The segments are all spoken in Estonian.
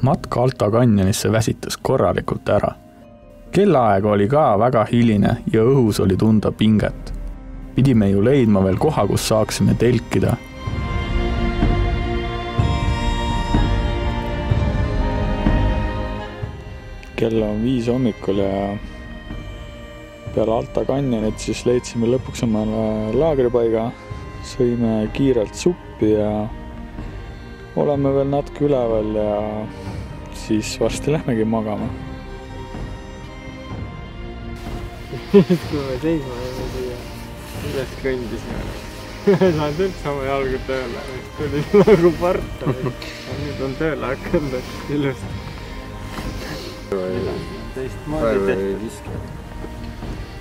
Matk Alta kanjonisse väsitas korralikult ära. Kellaaeg oli ka väga hiline ja õhus oli tunda pinget. Pidime ju leidma veel koha, kus saaksime telkida. Kell on 5 hommikul ja peale Alta kanjonit siis leidsime lõpuks omale laagripaiga, sõime kiirelt suppi ja oleme veel natuke üleval ja siis varsti lähmegi magama. Kui me seisma jäime siia, üles kõndisime. Me saanud üldse oma jalgu tööle, tuli nagu parta. Nüüd on tööle hakanud ilusti. Teistmoodi tehtud.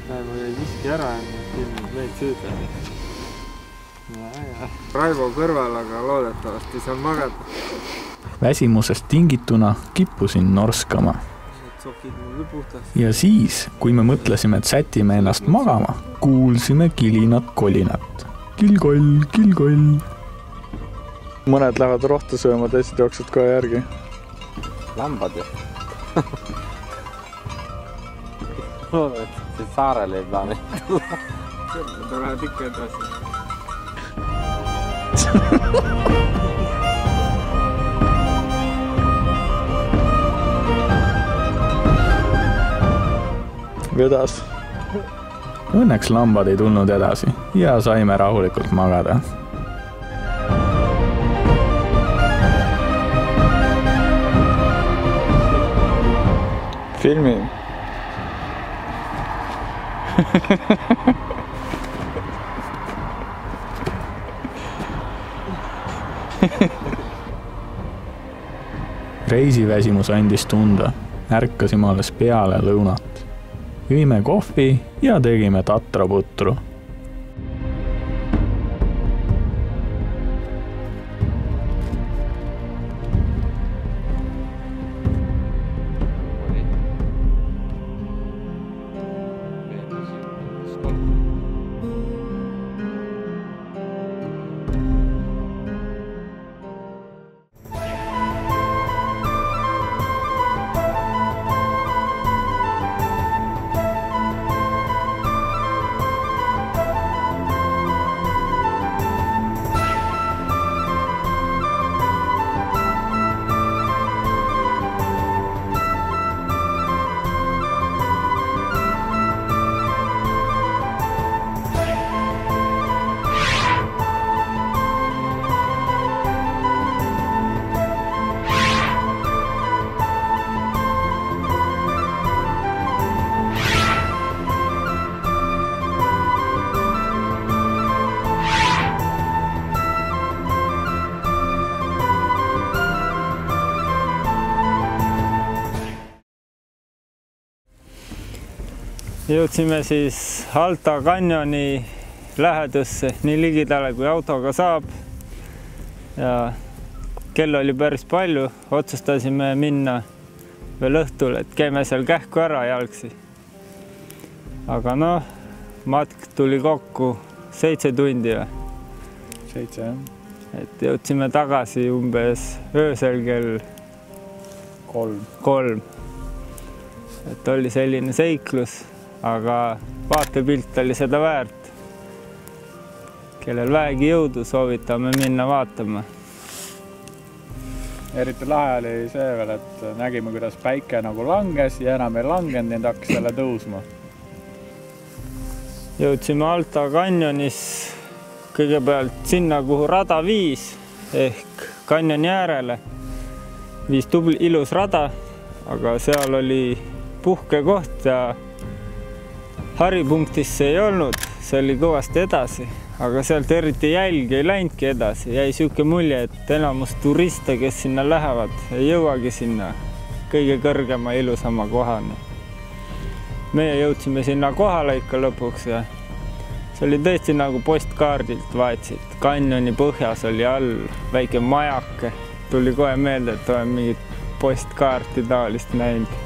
Raivo jäi viski ära ja ilmselt meid süüdleda. Raivo kõrval, aga loodetavasti saan magada. Väsimusest tingituna kippusin norskama. Ja siis, kui me mõtlesime, et sätime ennast magama, kuulsime kilinat-kolinat. Kilkoll, kilkoll. Mõned lähevad rohtu sööma, teised jooksud kohe järgi. Lambad ju. Loodad, et saarele ei plaani. Nad lähevad ikka edasi. Vedas. Õnneks lambad ei tulnud edasi ja saime rahulikult magada. Filmi. Reisiväsimus andis tunda, ärkasime alles peale lõunat. Jõime kohvi ja tegime tatraputru. Jõudsime siis Alta kanjoni lähedusse nii ligidale kui autoga saab. Ja kell oli päris palju, otsustasime minna veel õhtul, et käime seal kähku ära jalgsi. Aga noh, matk tuli kokku 7 tundi. 7, jah. Et jõudsime tagasi umbes öösel kell 3. Et oli selline seiklus. Aga vaatepilt oli seda väärt. Kellel vähegi jõudu, soovitame minna vaatama. Eriti lahe oli see veel, et nägime, kuidas päike nagu langes ja enam ei langenud, nii hakkas jälle tõusma. Jõudsime Alta kanjonis kõigepealt sinna, kuhu rada viis ehk kanjoni äärele. Viis tubli ilus rada, aga seal oli puhkekoht ja haripunktisse ei olnud, see oli kõvasti edasi, aga sealt eriti jälgi ei läinudki edasi. Jäi siuke mulje, et enamus turiste, kes sinna lähevad, ei jõuagi sinna kõige kõrgema ilusama kohani. Meie jõudsime sinna kohale ikka lõpuks ja see oli tõesti nagu postkaardilt vaatsid. Kanjoni põhjas oli all väike majake. Tuli kohe meelde, et olen mingit postkaarti taolist näinud.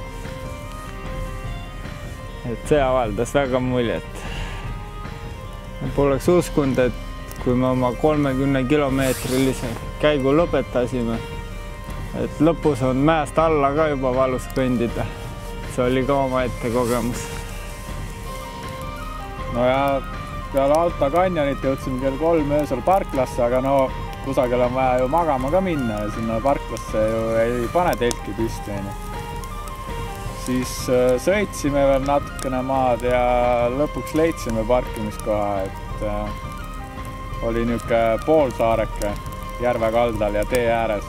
Et see avaldas väga muljet. Poleks uskunud, et kui me oma 30 kilomeetrilise käigu lõpetasime, et lõpus on mäest alla ka juba valus kõndida. See oli ka omaette kogemus. No ja peale Alta kanjonit jõudsime kell 3 öösel parklasse, aga no kusagil on vaja ju magama ka minna ja sinna parklasse ju ei pane telki püsti. Siis sõitsime veel natukene maad ja lõpuks leidsime parkimiskoha, et oli niisugune poolsaareke järve kaldal ja tee ääres.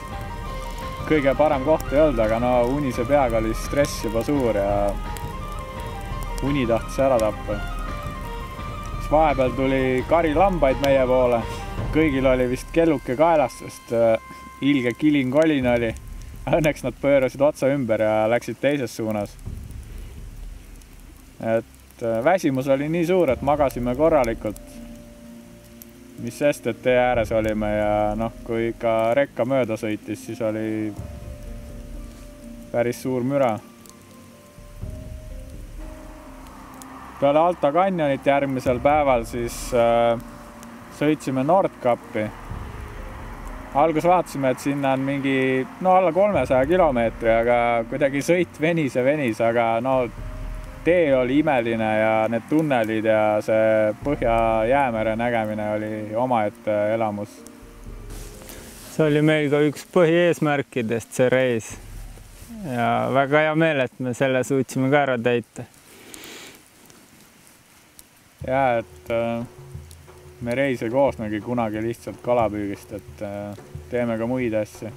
Kõige parem koht ei olnud, aga no unise peaga oli stress juba suur ja uni tahtis ära tappa. Siis vahepeal tuli kari lambaid meie poole. Kõigil oli vist kelluke kaelas, sest ilge kilinkolin oli. Õnneks nad pöörasid otsa ümber ja läksid teises suunas. Et väsimus oli nii suur, et magasime korralikult. Mis sest, et tee ääres olime ja noh, kui ikka rekka mööda sõitis, siis oli päris suur müra. Peale Alta kanjonit järgmisel päeval siis sõitsime Nordkappi. Algus vaatasime, et sinna on mingi alla 300 kilomeetri, aga kuidagi sõit venis, aga tee oli imeline ja need tunnelid ja see Põhja-Jäämere nägemine oli omaette elamus. See oli meil ka üks põhieesmärkidest, see reis. Ja väga hea meel, et me selle suutsime ka ära täita. Ja, et me reis ei koosnegi kunagi lihtsalt kalapüügist, et teeme ka muid asju.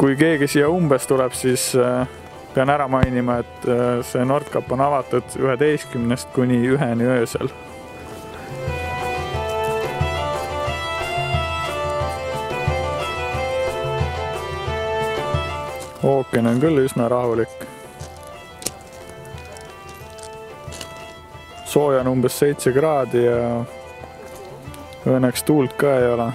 Kui keegi siia umbes tuleb, siis pean ära mainima, et see Nordkap on avatud 11 kuni 1 öösel. Ookean on küll üsna rahulik. Sooja on umbes 7 kraadi ja õnneks tuult ka ei ole.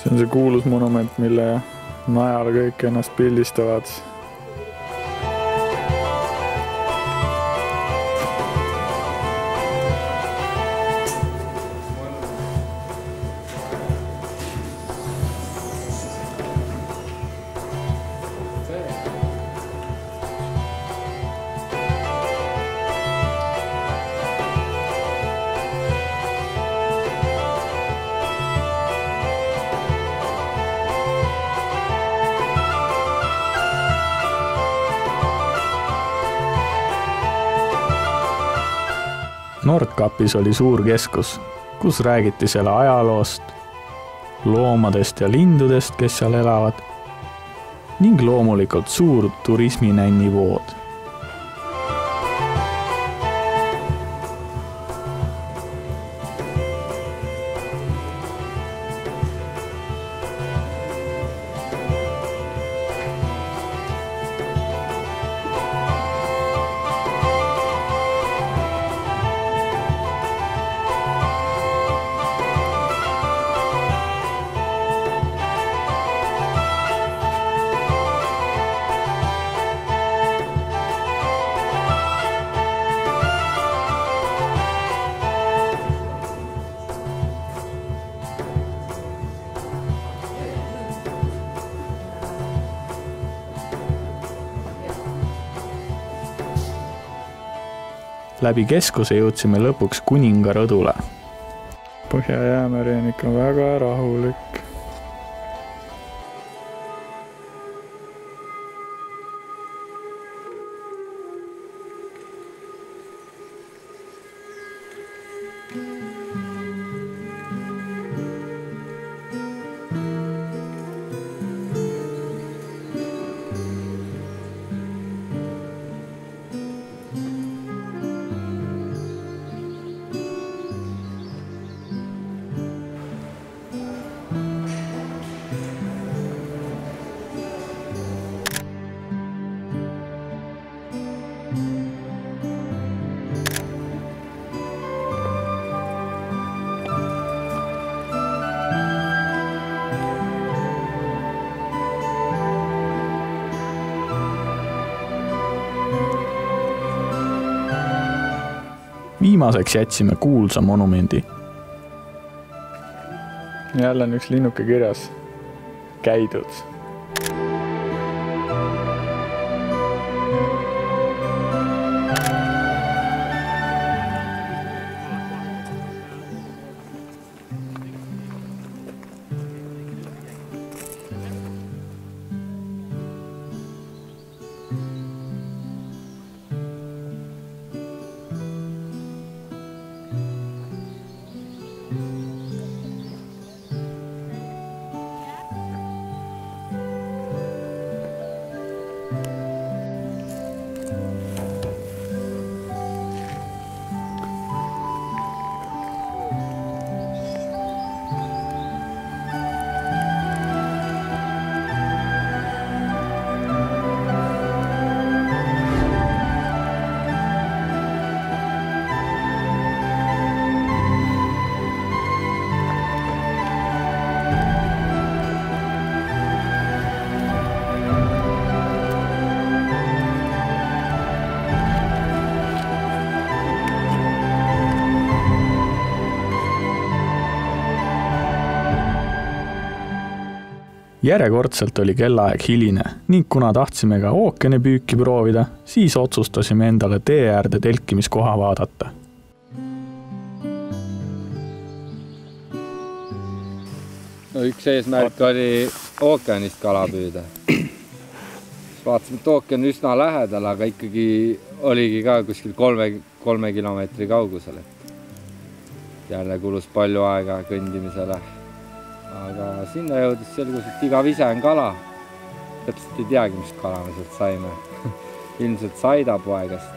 See on see kuulus monument, mille najal kõik ennast pildistavad. Nordkapis oli suur keskus, kus räägiti selle ajaloost, loomadest ja lindudest, kes seal elavad, ning loomulikult suur turisminännivood. Läbi keskuse jõudsime lõpuks Kuningarõdule. Põhja-Jäämeri on ikka väga rahulik. viimaseks jätsime kuulsa monumendi. Jälle on üks linnuke kirjas. Käidud. Järjekordselt oli kellaaeg hiline ning kuna tahtsime ka ookeanipüüki proovida, siis otsustasime endale tee äärde telkimiskoha vaadata. No üks eesmärk oli ookeanist kala püüda. Vaatasime, et ookean üsna lähedal, aga ikkagi oligi ka kuskil 3 kilomeetri kaugusel. Jälle kulus palju aega kõndimisele. Aga sinna jõudis selgus, et iga vise on kala. Täpselt ei teagi, mis kala me sealt saime. Ilmselt saidapoegast.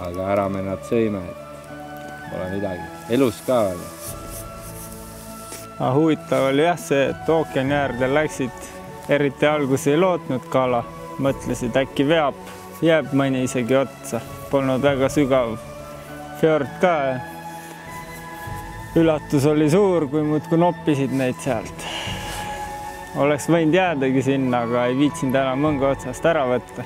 Aga ära me nad sõime, et pole midagi. Elus ka veel. Huvitav oli jah see, et ookeani äärde läksid. Eriti algus ei lootnud kala. Mõtlesid, äkki veab, jääb mõni isegi otsa. Polnud väga sügav fjord ka. Üllatus oli suur, kui muudkui noppisid neid sealt. Oleks võinud jäädagi sinna, aga ei viitsinud ära mõnga otsast ära võtta.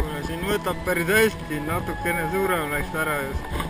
Kuna siin võtab päris hästi, natukene suurem läks ära just.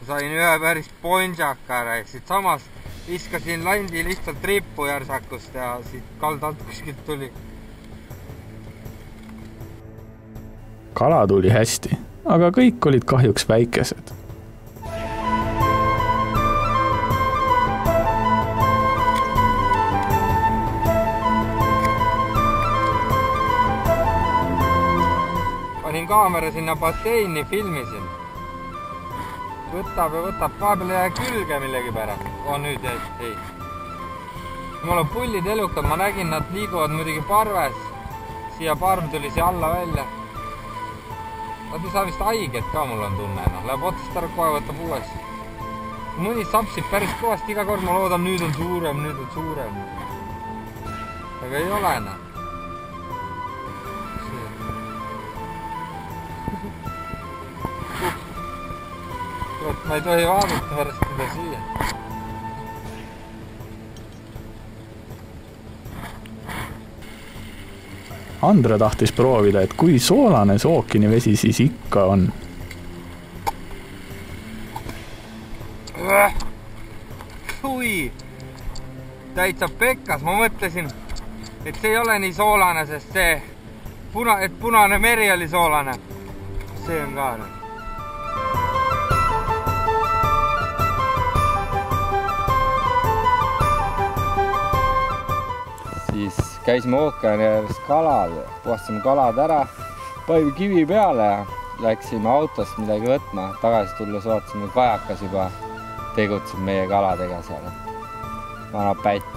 Sain ühe päris ponjaka, siit samast viskasin landi lihtsalt rippu järsakust ja siit kaldalt kuskilt tuli. Kala tuli hästi, aga kõik olid kahjuks väikesed. Panin kaamera sinna basseini, filmisin. Võtab ja võtab, vahepeal jää külge millegi pärast. Nüüd ei. Mul on pullid elukad, ma nägin, nad liiguvad muidugi parves. Siia parv tuli siia alla välja. Nad ei saa vist haiget ka, mul on tunne. Läheb otsast ära, kohe võtab uuesti. Mõni sapsib päris kõvasti, iga kord ma loodan, nüüd on suurem. Aga ei ole enam. Ma ei tohi vaadata pärast mida süüa. Andre tahtis proovida, et kui soolane see ookeanivesi siis ikka on. Ui, täitsa pekkas. Ma mõtlesin, et see ei ole nii soolane, sest see et punane meri oli soolane. See on ka. Siis käisime ookeani ääres kalal, puhastasime kalad ära, panime kivi peale ja läksime autost midagi võtma. Tagasi tulles vaatasime, kajakas juba tegutseb meie kaladega seal. Vana pätt.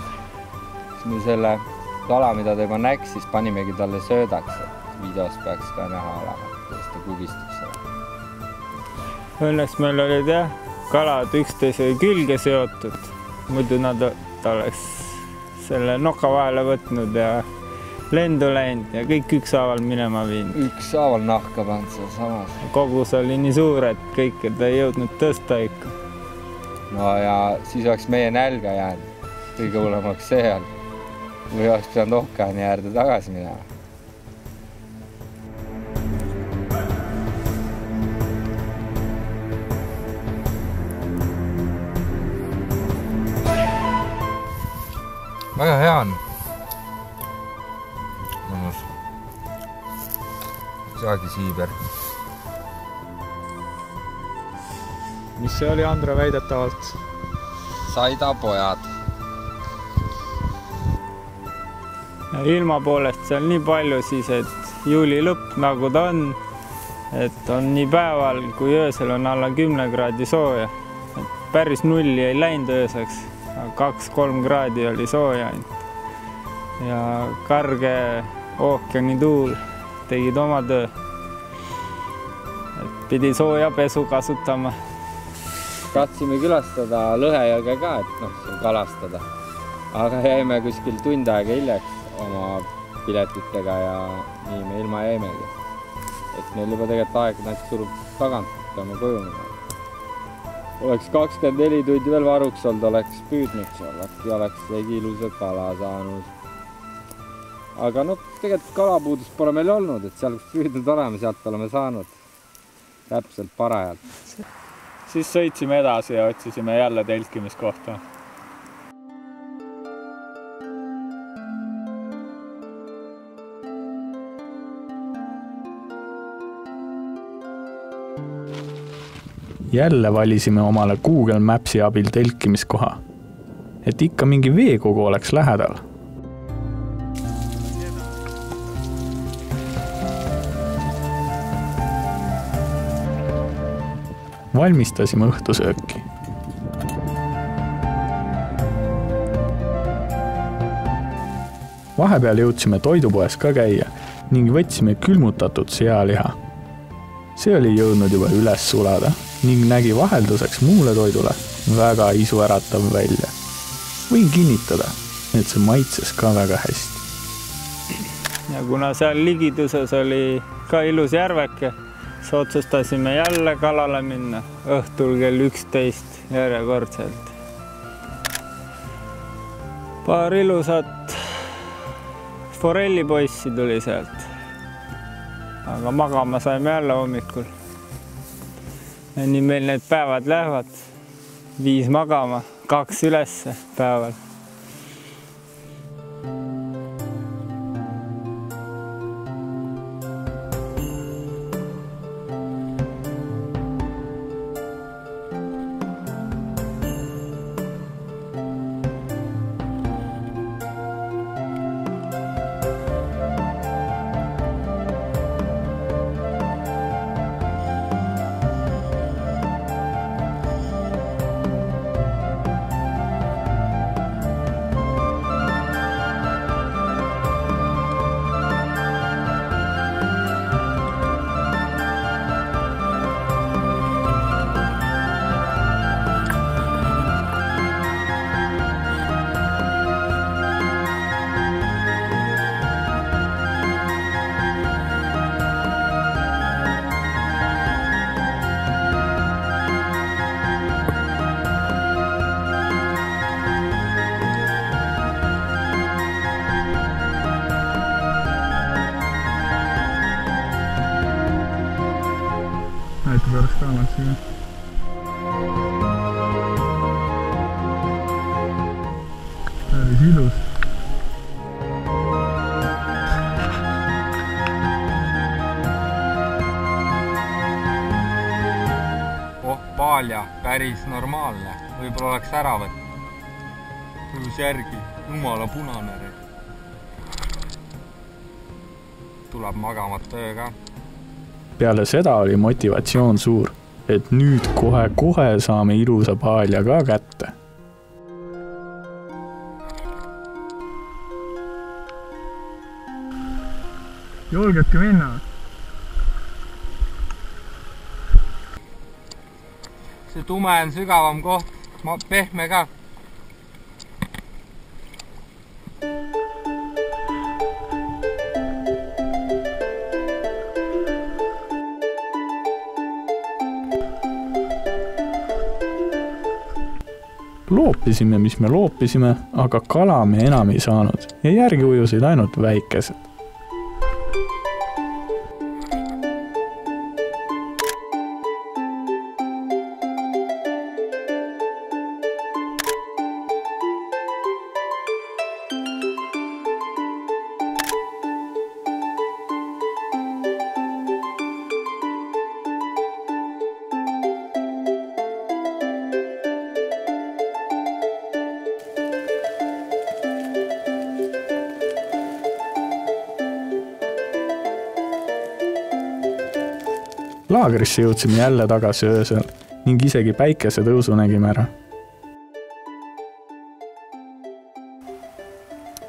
Siis me selle kala, mida ta juba näks, siis panimegi talle söödaks. Videos peaks ka näha olema, kuidas ta kugistub seal. Õnneks meil olid kalad üksteise külge seotud. Muidu nad oleks selle noka vahele võtnud ja lendu läinud ja kõik ükshaaval minema viinud. Ükshaaval nahka pannud seal samas. Kogus oli nii suur, et kõike ta ei jõudnud tõsta ikka. No ja siis oleks meie nälga jäänud. Kõige hullemaks see on. Või oleks pidanud ookeani äärde tagasi minema. Väga hea on. Mõnus. Saagisiiber. Mis see oli Andre väidetavalt? Saida pojad. Ilma poolest seal nii palju siis, et juuli lõpp nagu ta on nii päeval kui öösel on alla 10 kraadi sooja. Päris nulli ei läinud ööseks, 2-3 kraadi oli sooja. Ja karge ookeani tuul tegid oma töö. Pidi sooja pesu kasutama. Tahtsime külastada Lõhejõge ka, et kalastada. Aga jäime kuskil tund aega hiljaks oma piletitega ja nii me ilma jäimegi. Et meil juba tegelikult aeg näiteks surub tagant, peame kujunema. Oleks 24 tundi veel varuks olnud, oleks püüdnud seal, äkki oleks legi ilusa kala saanud. Aga tegelikult kalapuudust pole meil olnud, et seal kus püüdnud oleme, sealt oleme saanud täpselt parajalt. Siis sõitsime edasi ja otsisime jälle telkimiskohta. Jälle valisime omale Google Mapsi abil telkimiskoha, et ikka mingi veekogu oleks lähedal. Valmistasime õhtusööki. Vahepeal jõudsime toidupoes ka käia ning võtsime külmutatud sealiha. See oli jõudnud juba üles sulada ning nägi vahelduseks muule toidule väga isuäratav välja. Võin kinnitada, et see maitses ka väga hästi. Ja kuna seal ligiduses oli ka ilus järveke, siis otsustasime jälle kalale minna õhtul kell 11 järjekordselt. Paar ilusat forellipoissi tuli sealt. Aga magama saime jälle hommikul. Ja nii meil need päevad lähevad. 5 magama, 2 ülesse päeval. Näitab pärast raamat siin. Päris ilus. päris normaalne, võib-olla oleks ära võtta. Tõus järgi, jumala punane. Tuleb magamata öö ka. Peale seda oli motivatsioon suur, et nüüd kohe saame ilusa paalja ka kätte. Julgedki minna? See tume on sügavam koht, pehme ka. Loopisime, mis me loopisime, aga kala me enam ei saanud ja järgi ujusid ainult väikesed. Laagrisse jõudsime jälle tagasi öösel ning isegi päikese tõusu nägime ära.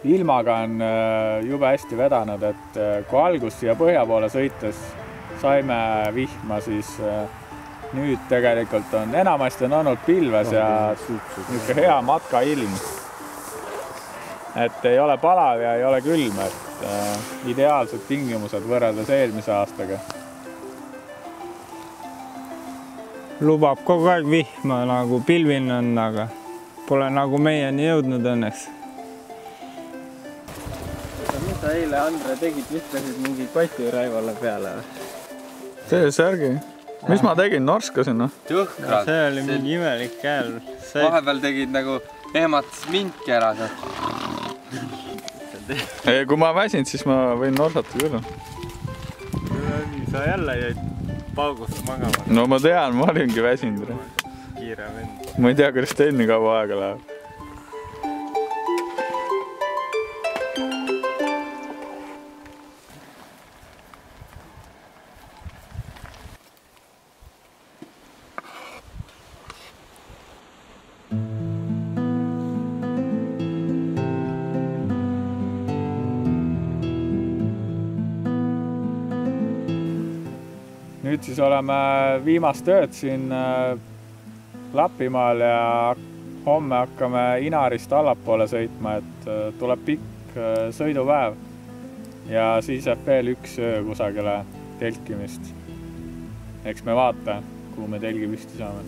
Ilmaga on jube hästi vedanud, et kui algus siia põhja poole sõites saime vihma, siis nüüd tegelikult on enamasti on olnud pilves ja niisugune hea matkailm. Et ei ole palav ja ei ole külm, et ideaalsed tingimused võrreldes eelmise aastaga. Lubab kogu aeg vihma, nagu pilvin on, aga pole nagu meieni jõudnud õnneks. Mida eile Andre tegid, viskasid mingi koti Raivole peale? See särgi. Mis ma tegin? Norskasin? Jõhkrad. See oli mingi imelik käel. Vahepeal tegid nagu ehmatas mindki ära. Kui ma väsin, siis ma võin norsata küll. Sa jälle jäid paugust magama. No ma tean, ma olingi väsinud. Kiire vend. Ma ei tea, kuidas teil nii kaua aega läheb. Nüüd siis oleme viimast ööd siin Lapimaal ja homme hakkame Inarist allapoole sõitma, et tuleb pikk sõidupäev ja siis jääb veel üks öö kusagile telkimist. Eks me vaata, kuhu me telgi püsti saame.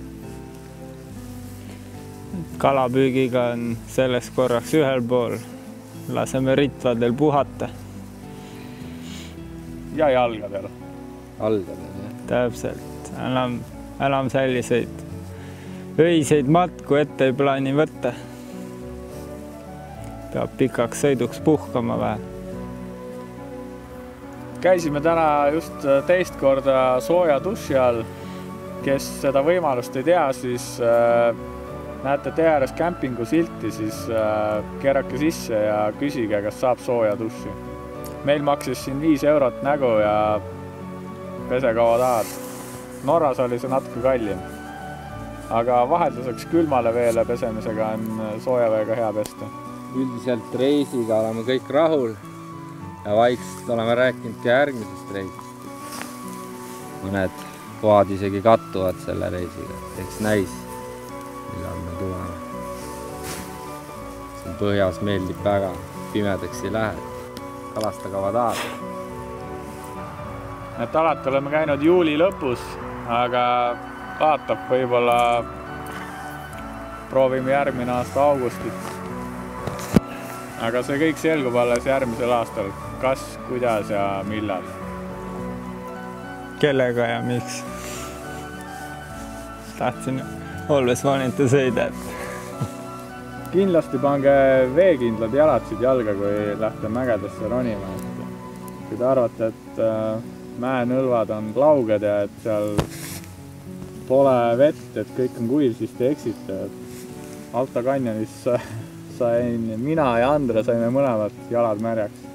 Kalapüügiga on selles korraks ühel pool. Laseme ritvadel puhata. Ja jalgadel. Algadel, jah. Täpselt. Enam selliseid öiseid matku ette ei plaani võtta. Peab pikaks sõiduks puhkama vähe. Käisime täna just teist korda sooja duši all. Kes seda võimalust ei tea, siis näete tee ääres kämpingu silti, siis keerake sisse ja küsige, kas saab sooja duši. Meil maksis siin 5 eurot nägu ja pese kaua tahad. Norras oli see natuke kallim. Aga vahelduseks külmale veele pesemisega on soojaveega hea pesta. Üldiselt reisiga oleme kõik rahul ja vaikselt oleme rääkinud ka järgmisest reisist. Mõned kohad isegi kattuvad selle reisiga. Eks näis, millal me tuleme. Siin põhjas meeldib väga, pimedaks ei lähe. Kalasta kaua tahad. Et alati oleme käinud juuli lõpus, aga vaatab võib-olla proovime järgmine aasta augustit. Aga see kõik selgub alles järgmisel aastal. Kas, kuidas ja millal? Kellega ja miks? Tahtsin olles vanita sõida. Kindlasti pange veekindlad jalatsid jalga, kui lähte mägedesse ronima. Kui te arvate, et mäenõlvad on lauged ja et seal pole vett, et kõik on kuiv, siis te eksite. Alta kanjonis sain mina ja Andre saime mõlemad jalad märjaks.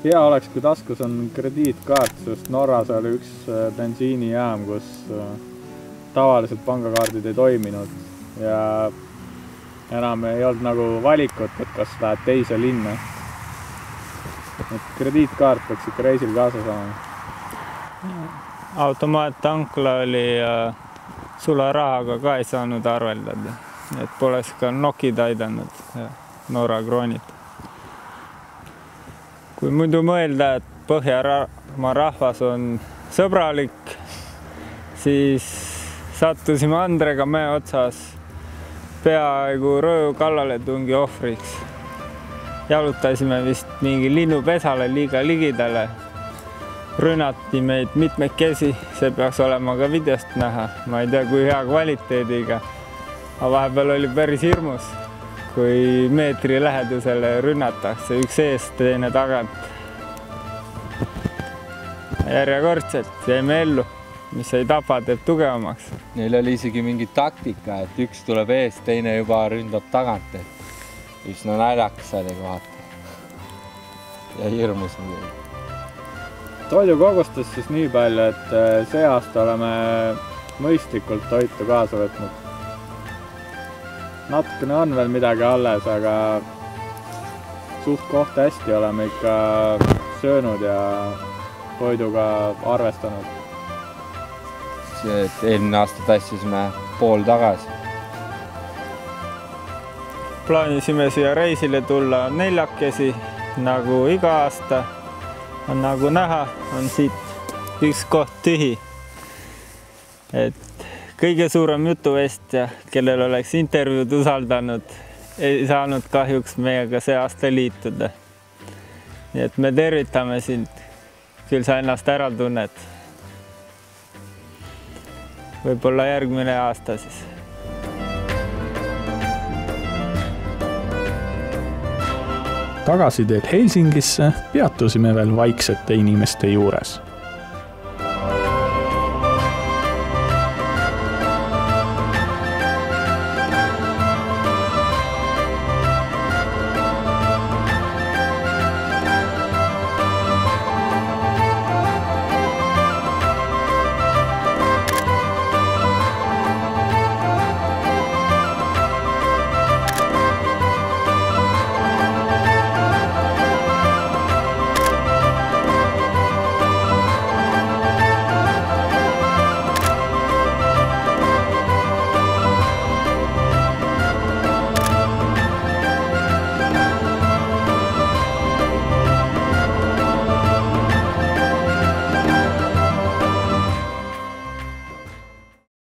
Hea oleks, kui taskus on krediitkaart, sest Norras oli üks bensiinijaam, kus tavaliselt pangakaardid ei toiminud ja enam ei olnud nagu valikut, et kas lähed teise linna. Et krediitkaart peaks ikka reisil kaasa saama. Automaattankla oli sularahaga ka ei saanud arveldada, et poleks ka nokid aidanud Norra kroonid. Kui muidu mõelda, et Põhjamaa rahvas on sõbralik, siis sattusime Andrega mäe otsas peaaegu rööv kallale tungi ohvriks. Jalutasime vist mingi linnupesale liiga ligidale. Rünnati meid mitmekesi, see peaks olema ka videost näha. Ma ei tea, kui hea kvaliteediga. Aga vahepeal oli päris hirmus, kui meetri lähedusele rünnatakse, üks eest, teine tagant. Järjekordselt jäime ellu, mis ei tapa, teeb tugevamaks. Neil oli isegi mingi taktika, et üks tuleb eest, teine juba ründab tagant. Üsna naljakas oli kohata. Ja hirmus midagi. Toidu kogustas siis nii palju, et see aasta oleme mõistlikult toitu kaasa võtnud. Natukene on veel midagi alles, aga suht kohta hästi oleme ikka söönud ja toiduga arvestanud. Eelmine aasta tassisime pool tagasi. Plaanisime siia reisile tulla 4 nagu iga aasta. Nagu näha, on siit üks koht tühi. Et kõige suurem jutuvestja, kellel oleks intervjuud usaldanud, ei saanud kahjuks meiega see aasta liituda. Nii et me tervitame sind, küll sa ennast ära tunned. Võib-olla järgmine aasta siis. Tagasiteel Helsingisse peatusime veel vaiksete inimeste juures.